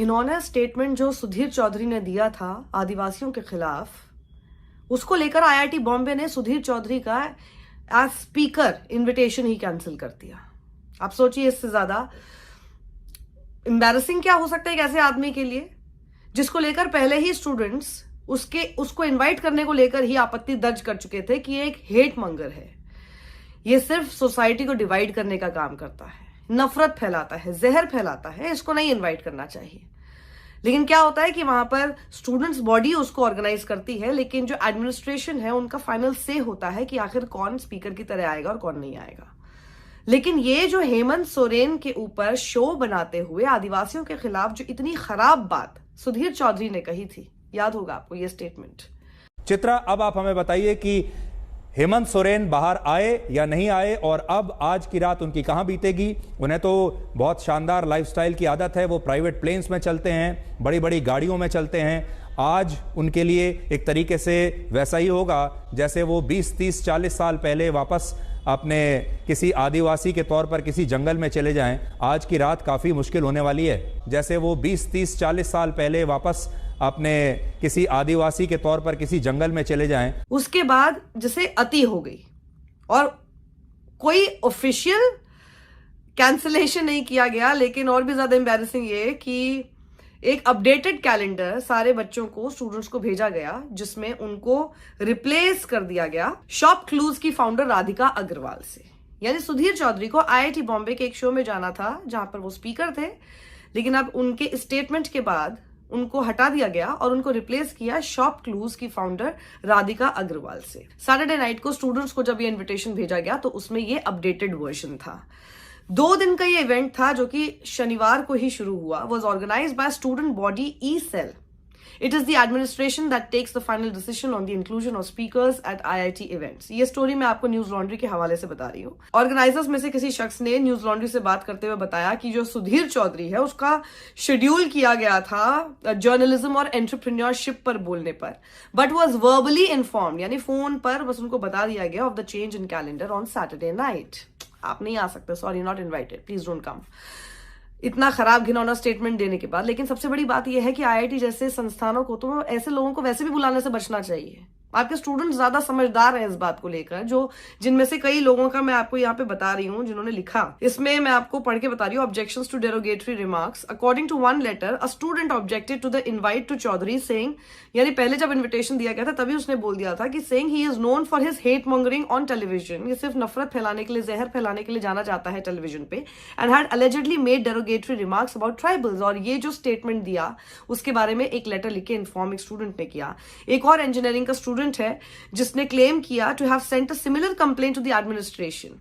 घिनौना स्टेटमेंट जो सुधीर चौधरी ने दिया था आदिवासियों के खिलाफ, उसको लेकर आईआईटी बॉम्बे ने सुधीर चौधरी का एज स्पीकर इनविटेशन ही कैंसिल कर दिया। आप सोचिए इससे ज्यादा एम्बैरेसिंग क्या हो सकता है एक ऐसे आदमी के लिए, जिसको लेकर पहले ही स्टूडेंट्स उसको इनवाइट करने को लेकर ही आपत्ति दर्ज कर चुके थे कि ये एक हेट मंगर है, ये सिर्फ सोसाइटी को डिवाइड करने का काम करता है, नफरत फैलाता है, जहर फैलाता है, इसको नहीं इनवाइट करना चाहिए। लेकिन क्या होता है कि वहां पर स्टूडेंट्स बॉडी उसको ऑर्गेनाइज करती है, लेकिन जो एडमिनिस्ट्रेशन है उनका फाइनल से होता है कि आखिर कौन स्पीकर की तरह आएगा और कौन नहीं आएगा। लेकिन ये जो हेमंत सोरेन के ऊपर शो बनाते हुए आदिवासियों के खिलाफ जो इतनी खराब बात सुधीर चौधरी ने कही थी, याद होगा आपको ये स्टेटमेंट। चित्रा, अब आप हमें बताइए कि हेमंत सोरेन बाहर आए या नहीं आए, और अब आज की रात उनकी कहां बीतेगी। उन्हें तो बहुत शानदार लाइफस्टाइल की आदत है, वो प्राइवेट प्लेन्स में चलते हैं, बड़ी बड़ी गाड़ियों में चलते हैं। आज उनके लिए एक तरीके से वैसा ही होगा जैसे वो 20, 30, 40 साल पहले वापस अपने किसी आदिवासी के तौर पर किसी जंगल में चले जाएं। आज की रात काफ़ी मुश्किल होने वाली है, जैसे वो 20, 30, 40 साल पहले वापस अपने किसी आदिवासी के तौर पर किसी जंगल में चले जाएं। उसके बाद जैसे अति हो गई और कोई ऑफिशियल कैंसिलेशन नहीं किया गया, लेकिन और भी ज्यादा एम्बैरेसिंग ये कि एक अपडेटेड कैलेंडर सारे बच्चों को, स्टूडेंट्स को भेजा गया, जिसमें उनको रिप्लेस कर दिया गया शॉप क्लूज की फाउंडर राधिका अग्रवाल से। यानी सुधीर चौधरी को आईआईटी बॉम्बे के एक शो में जाना था जहां पर वो स्पीकर थे, लेकिन अब उनके स्टेटमेंट के बाद उनको हटा दिया गया और उनको रिप्लेस किया शॉप क्लूज की फाउंडर राधिका अग्रवाल से। सैटरडे नाइट को स्टूडेंट्स को जब ये इनविटेशन भेजा गया तो उसमें ये अपडेटेड वर्जन था। 2 दिन का ये इवेंट था जो कि शनिवार को ही शुरू हुआ। Was organised by student body E cell. It is the administration that takes the final decision on the inclusion of speakers at IIT events. ये स्टोरी मैं आपको न्यूज लॉन्ड्री के हवाले से बता रही हूँ। ऑर्गेनाइजर्स में से किसी शख्स ने न्यूज लॉन्ड्री से बात करते हुए बताया कि जो सुधीर चौधरी है उसका शेड्यूल किया गया था जर्नलिज्म और एंटरप्रेन्योरशिप पर बोलने पर, बट वॉज वर्बली इन्फॉर्म्ड, यानी फोन पर बस उनको बता दिया गया of the change in calendar on Saturday night. आप नहीं आ सकते, sorry, not invited, please don't come. इतना खराब घिनौना स्टेटमेंट देने के बाद। लेकिन सबसे बड़ी बात यह है कि आईआईटी जैसे संस्थानों को तो ऐसे लोगों को वैसे भी बुलाने से बचना चाहिए। आपके स्टूडेंट्स ज्यादा समझदार हैं इस बात को लेकर, जो जिनमें से कई लोगों का मैं आपको यहाँ पे बता रही हूँ जिन्होंने लिखा। इसमें मैं आपको पढ़ के बता रही हूँ। Objections to derogatory remarks. According to one letter, a student objected to the invite to Chaudhary saying, यानी पहले जब इन्विटेशन दिया गया था तभी उसने बोल दिया था कि saying he is known for his hate mongering on television. ये सिर्फ नफरत फैलाने के लिए, जहर फैलाने के लिए जाना जाता है टेलीविजन पे। And had allegedly made derogatory remarks about tribals. और ये जो स्टेटमेंट दिया उसके बारे में एक लेटर लिख के इन्फॉर्म एक स्टूडेंट ने किया। एक और इंजीनियरिंग का स्टूडेंट है जिसने क्लेम किया to have sent a similar complaint to the administration.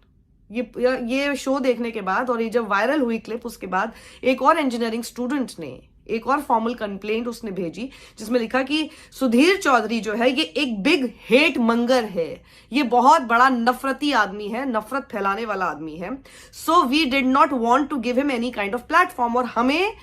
ये शो देखने के बाद और ये जब वायरल हुई क्लिप, उसके बाद एक और इंजीनियरिंग स्टूडेंट ने एक और फॉर्मल कंप्लेंट उसने भेजी जिसमें लिखा कि सुधीर चौधरी जो है ये एक बिग हेट मंगर है, ये बहुत बड़ा नफरती आदमी है, नफरत फैलाने वाला आदमी है। So we did not want to give him any kind of platform. और हमें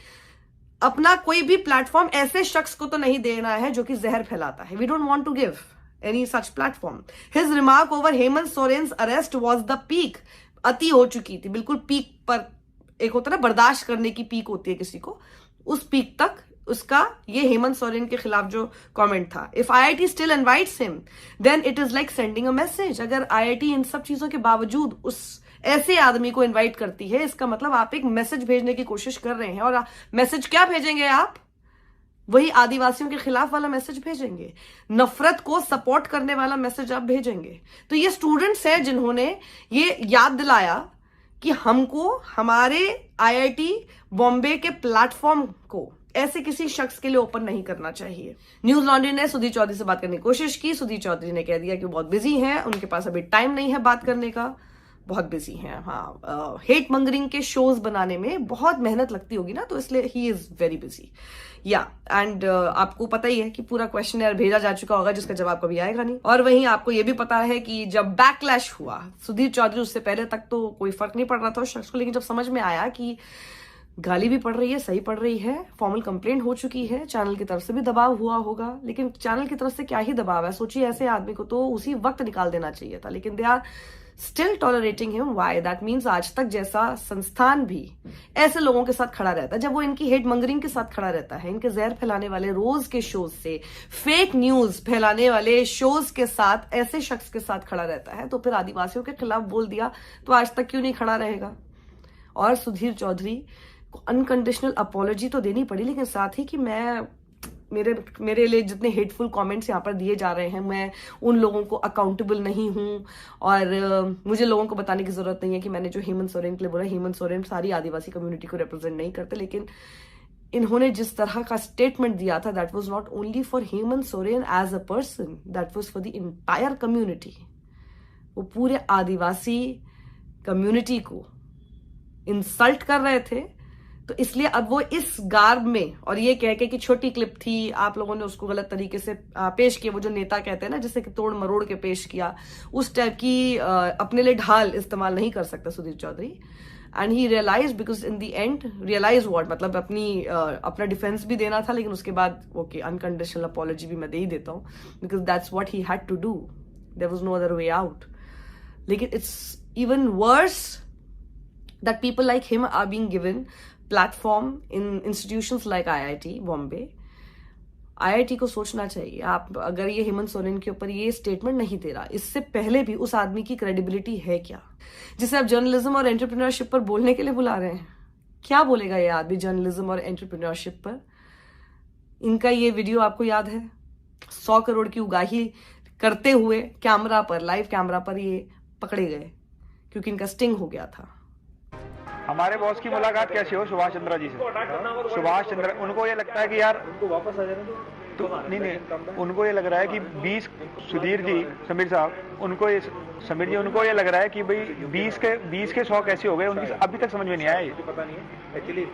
अपना कोई भी प्लेटफॉर्म ऐसे शख्स को तो नहीं देना है जो कि जहर फैलाता है। We don't want to give any such platform. His remark over Hemant Soren's arrest was the peak. अति हो चुकी थी, बिल्कुल पीक पर। एक होता है ना, बर्दाश्त करने की पीक होती है किसी को, उस पीक तक उसका ये हेमंत सोरेन के खिलाफ जो कमेंट था। If IIT still invites him, then it is like sending a message. अगर IIT इन सब चीजों के बावजूद उस ऐसे आदमी को इन्वाइट करती है, इसका मतलब आप एक मैसेज भेजने की कोशिश कर रहे हैं। और मैसेज क्या भेजेंगे आप? वही आदिवासियों के खिलाफ वाला मैसेज भेजेंगे, नफरत को सपोर्ट करने वाला मैसेज आप भेजेंगे। तो ये स्टूडेंट्स हैं जिन्होंने ये याद दिलाया कि हमको हमारे आईआईटी बॉम्बे के प्लेटफॉर्म को ऐसे किसी शख्स के लिए ओपन नहीं करना चाहिए। न्यूज लॉन्ड्री ने सुधीर चौधरी से बात करने की कोशिश की। सुधीर चौधरी ने कह दिया कि बहुत बिजी हैं, उनके पास अभी टाइम नहीं है बात करने का, बहुत बिजी हैं। हाँ, हेट मंगरिंग के शोज बनाने में बहुत मेहनत लगती होगी ना, तो इसलिए ही इज वेरी बिजी। या एंड आपको पता ही है कि पूरा क्वेश्चनर भेजा जा चुका होगा जिसका जवाब कभी आएगा नहीं। और वहीं आपको ये भी पता है कि जब बैकलैश हुआ सुधीर चौधरी, उससे पहले तक तो कोई फर्क नहीं पड़ रहा था उस शख्स को, लेकिन जब समझ में आया कि गाली भी पड़ रही है, सही पड़ रही है, फॉर्मल कंप्लेंट हो चुकी है, चैनल की तरफ से भी दबाव हुआ होगा, लेकिन चैनल की तरफ से क्या ही दबाव है। सोचिए ऐसे आदमी को तो उसी वक्त निकाल देना चाहिए था, लेकिन they are still tolerating him. Why? That means आज तक जैसा संस्थान भी ऐसे लोगों के साथ खड़ा रहता है, जब वो इनकी हेट मंगरिंग के साथ खड़ा रहता है, इनके जहर फैलाने वाले रोज के शोज से, फेक न्यूज फैलाने वाले शोज के साथ, ऐसे शख्स के साथ खड़ा रहता है, तो फिर आदिवासियों के खिलाफ बोल दिया तो आज तक क्यों नहीं खड़ा रहेगा? और सुधीर चौधरी को अनकंडीशनल अपॉलॉजी तो देनी पड़ी, लेकिन साथ ही कि मैं मेरे लिए जितने हेटफुल कमेंट्स यहाँ पर दिए जा रहे हैं, मैं उन लोगों को अकाउंटेबल नहीं हूं, और मुझे लोगों को बताने की जरूरत नहीं है कि मैंने जो हेमंत सोरेन के लिए बोला, हेमंत सोरेन सारी आदिवासी कम्युनिटी को रिप्रेजेंट नहीं करते, लेकिन इन्होंने जिस तरह का स्टेटमेंट दिया था, that was not only for Hemant Soren as a person, that was for the entire community. वो पूरे आदिवासी कम्युनिटी को इंसल्ट कर रहे थे, तो इसलिए अब वो इस गार्ब में, और ये कह के कि छोटी क्लिप थी, आप लोगों ने उसको गलत तरीके से पेश किया, वो जो नेता कहते हैं ना, जैसे कि तोड़ मरोड़ के पेश किया, उस टाइप की अपने लिए ढाल इस्तेमाल नहीं कर सकता Sudhir Chaudhary. And he realise, because in the end realise what, मतलब अपना डिफेंस भी देना था, लेकिन उसके बाद ओके अनकंडीशनल अपॉलॉजी भी मैं दे ही देता हूँ, because that's what he had to do, there was no other way out. लेकिन it's even worse that people like him are being given platform in institutions like IIT Bombay। IIT को सोचना चाहिए, आप अगर ये हेमंत सोरेन के ऊपर ये स्टेटमेंट नहीं दे रहा, इससे पहले भी उस आदमी की क्रेडिबिलिटी है क्या, जिसे आप जर्नलिज्म और एंटरप्रेन्योरशिप पर बोलने के लिए बुला रहे हैं? क्या बोलेगा ये आदमी जर्नलिज्म और एंटरप्रेन्योरशिप पर? इनका ये वीडियो आपको याद है, 100 करोड़ की उगाही करते हुए कैमरा पर, लाइव कैमरा पर ये पकड़े गए क्योंकि इनका स्टिंग हो गया था। हमारे बॉस की मुलाकात कैसे हो सुभाष चंद्रा जी से? सुभाष चंद्रा, उनको ये लगता है कि यार उनको वापस आ जाने दो, तो नहीं, उनको ये लग रहा है कि 20 सुधीर जी, समीर साहब, उनको ये समीर जी, उनको ये लग रहा है कि भाई 20 के 100 कैसे हो गए, उनकी अभी तक समझ में नहीं आया। ये पता नहीं है एक्चुअली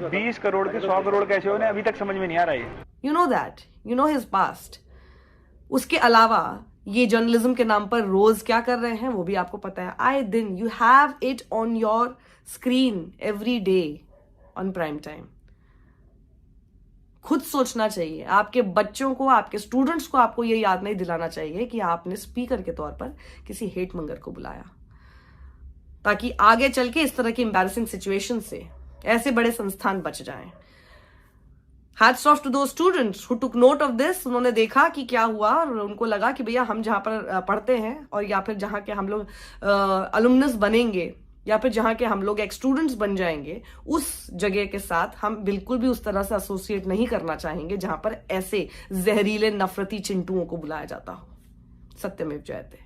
20 करोड़ के 100 करोड़ कैसे हो, अभी तक समझ में नहीं आ रहा है। You know that, you know his past. उसके अलावा ये जर्नलिज्म के नाम पर रोज क्या कर रहे हैं वो भी आपको पता है। आए दिन you have it on your screen every day on prime time. खुद सोचना चाहिए, आपके बच्चों को, आपके स्टूडेंट्स को आपको ये याद नहीं दिलाना चाहिए कि आपने स्पीकर के तौर पर किसी हेट मंगर को बुलाया, ताकि आगे चल के इस तरह की एम्बैरेसिंग सिचुएशन से ऐसे बड़े संस्थान बच जाएं। Hats off to those students who took note of this। उन्होंने देखा कि क्या हुआ और उनको लगा कि भैया हम जहां पर पढ़ते हैं, और या फिर जहां के हम लोग अलुमनस बनेंगे, या फिर जहां के हम लोग एक स्टूडेंट्स बन जाएंगे, उस जगह के साथ हम बिल्कुल भी उस तरह से एसोसिएट नहीं करना चाहेंगे जहां पर ऐसे जहरीले नफरती चिंटुओं को बुलाया जाता हो। सत्यमेव जयते।